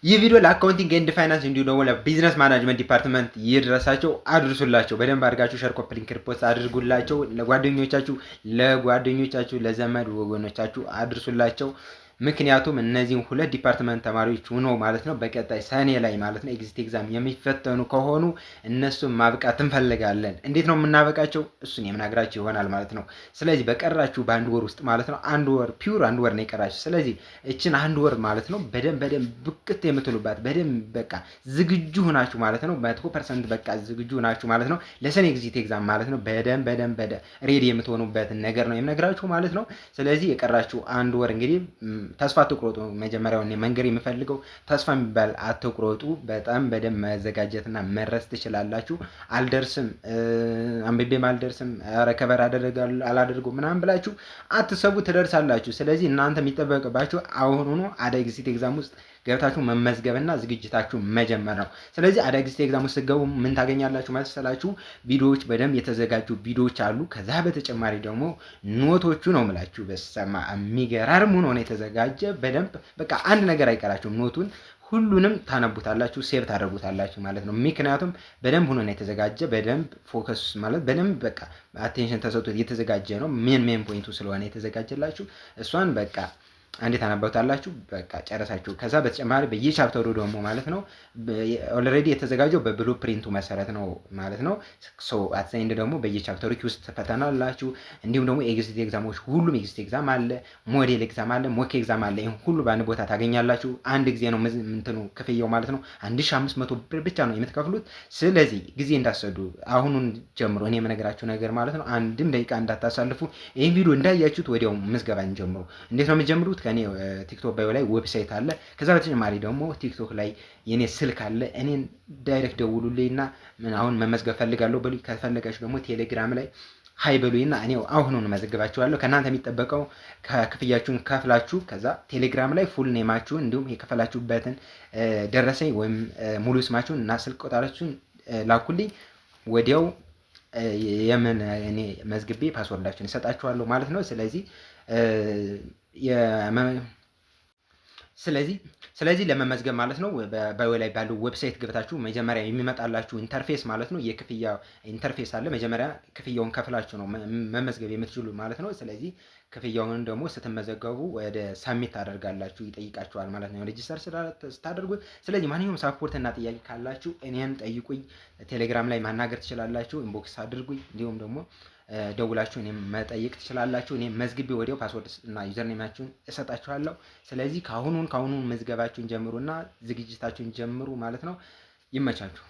ይህ ቪዲዮ ለአካውንቲንግ ኤንድ ፋይናንስ እንዲሁ ደግሞ ለቢዝነስ ማናጅመንት ዲፓርትመንት ይድረሳቸው፣ አድርሱላቸው። በደንብ አድርጋችሁ ሸር፣ ኮፒ ሊንክ፣ ሪፖስት አድርጉላቸው። ለጓደኞቻችሁ ለዘመድ ወገኖቻችሁ አድርሱላቸው። ምክንያቱም እነዚህን ሁለት ዲፓርትመንት ተማሪዎች ሆኖ ማለት ነው በቀጣይ ሰኔ ላይ ማለት ነው ኤግዚት ኤግዛም የሚፈተኑ ከሆኑ እነሱን ማብቃት እንፈልጋለን። እንዴት ነው የምናበቃቸው? እሱን የምናግራችሁ ይሆናል ማለት ነው። ስለዚህ በቀራችሁ በአንድ ወር ውስጥ ማለት ነው አንድ ወር ፒውር አንድ ወር ነው የቀራችሁ። ስለዚህ እችን አንድ ወር ማለት ነው በደንብ ብቅት የምትሉባት በደንብ በቃ ዝግጁ ሆናችሁ ማለት ነው 100% በቃ ዝግጁ ሆናችሁ ማለት ነው ለሰኔ ኤግዚት ኤግዛም ማለት ነው በደንብ ሬዲ የምትሆኑበትን ነገር ነው የምነግራችሁ ማለት ነው። ስለዚህ የቀራችሁ አንድ ወር እንግዲህ ተስፋ አትቁረጡ። መጀመሪያው እኔ መንገር የምፈልገው ተስፋ የሚባል አትቁረጡ። በጣም በደንብ መዘጋጀትና መረስ ትችላላችሁ። አልደርስም አንብቤም አልደርስም ከበር አላደርገው ምናምን ብላችሁ አትሰቡ፣ ትደርሳላችሁ። ስለዚህ እናንተ የሚጠበቅባችሁ አሁኑኑ አዳይ ኤግዚት ኤግዛም ውስጥ ገብታችሁ መመዝገብና ዝግጅታችሁ መጀመር ነው። ስለዚህ አዳይ ኤግዚት ኤግዛም ውስጥ ስትገቡ ምን ታገኛላችሁ መሰላችሁ? ቪዲዮዎች በደንብ የተዘጋጁ ቪዲዮዎች አሉ። ከዛ በተጨማሪ ደግሞ ኖቶቹ ነው የምላችሁ በሰማ የሚገራርም ሆኖ ነው የተዘጋጀ። በደንብ በቃ አንድ ነገር አይቀራችሁም። ኖቱን ሁሉንም ታነቡታላችሁ፣ ሴቭ ታደርጉታላችሁ ማለት ነው። ምክንያቱም በደንብ ሆኖ ነው የተዘጋጀ። በደንብ ፎከስ ማለት በደንብ በቃ አቴንሽን ተሰጥቶት የተዘጋጀ ነው። ሜን ፖይንቱ ስለሆነ የተዘጋጀላችሁ እሷን በቃ እንዴት አነበውታላችሁ በቃ ጨረሳችሁ። ከዛ በተጨማሪ በየቻፕተሩ ደግሞ ማለት ነው ኦልሬዲ የተዘጋጀው በብሉ ፕሪንቱ መሰረት ነው ማለት ነው። ሶ አትዘይንድ ደግሞ በየቻፕተሩ ውስጥ ፈተና አላችሁ። እንዲሁም ደግሞ ኤግዚት ኤግዛሞች ሁሉም ኤግዚት ኤግዛም አለ፣ ሞዴል ኤግዛም አለ፣ ሞክ ኤግዛም አለ። ይሄን ሁሉ በአንድ ቦታ ታገኛላችሁ። አንድ ጊዜ ነው እንትኑ ክፍያው ማለት ነው 1500 ብር ብቻ ነው የምትከፍሉት። ስለዚህ ጊዜ እንዳሰዱ አሁኑን ጀምሮ እኔ የምነግራችሁ ነገር ማለት ነው አንድም ደቂቃ እንዳታሳልፉ። ይሄን ቪዲዮ እንዳያችሁት ወዲያው ምዝገባን ጀምሩ። እንዴት ነው የምትጀምሩት? ከኔ ቲክቶክ ባዮ ላይ ዌብሳይት አለ። ከዛ በተጨማሪ ደግሞ ቲክቶክ ላይ የኔ ስልክ አለ። እኔን ዳይሬክት ደውሉልኝና ምን አሁን መመዝገብ ፈልጋለሁ በሉ። ከፈለጋችሁ ደግሞ ቴሌግራም ላይ ሃይ በሉኝና እኔ አሁኑን መዘግባችኋለሁ። ከእናንተ የሚጠበቀው ከክፍያችሁን ከፍላችሁ ከዛ ቴሌግራም ላይ ፉል ኔማችሁን እንዲሁም የከፈላችሁበትን ደረሰኝ ወይም ሙሉ ስማችሁን እና ስልክ ቁጥራችሁን ላኩልኝ። ወዲያው የምን እኔ መዝግቤ ፓስወርዳችሁን እሰጣችኋለሁ ማለት ነው። ስለዚህ ለመመዝገብ ማለት ነው ባዮ ላይ ባለው ዌብሳይት ገብታችሁ መጀመሪያ የሚመጣላችሁ ኢንተርፌስ ማለት ነው የክፍያ ኢንተርፌስ አለ። መጀመሪያ ክፍያውን ከፍላችሁ ነው መመዝገብ የምትችሉ ማለት ነው። ስለዚህ ክፍያውን ደግሞ ስትመዘገቡ ወደ ሳሚት ታደርጋላችሁ፣ ይጠይቃችኋል ማለት ነው ሬጂስተር ስታደርጉ። ስለዚህ ማንኛውም ሳፖርት እና ጥያቄ ካላችሁ እኔን ጠይቁኝ። ቴሌግራም ላይ ማናገር ትችላላችሁ፣ ኢንቦክስ አድርጉኝ። እንዲሁም ደግሞ ደውላችሁ እኔም መጠየቅ ትችላላችሁ። እኔም መዝግቤ ወዲያው ፓስወርድ እና ዩዘር ኔማችሁን እሰጣችኋለሁ። ስለዚህ ከአሁኑን መዝገባችሁን ጀምሩና ዝግጅታችሁን ጀምሩ ማለት ነው። ይመቻችሁ።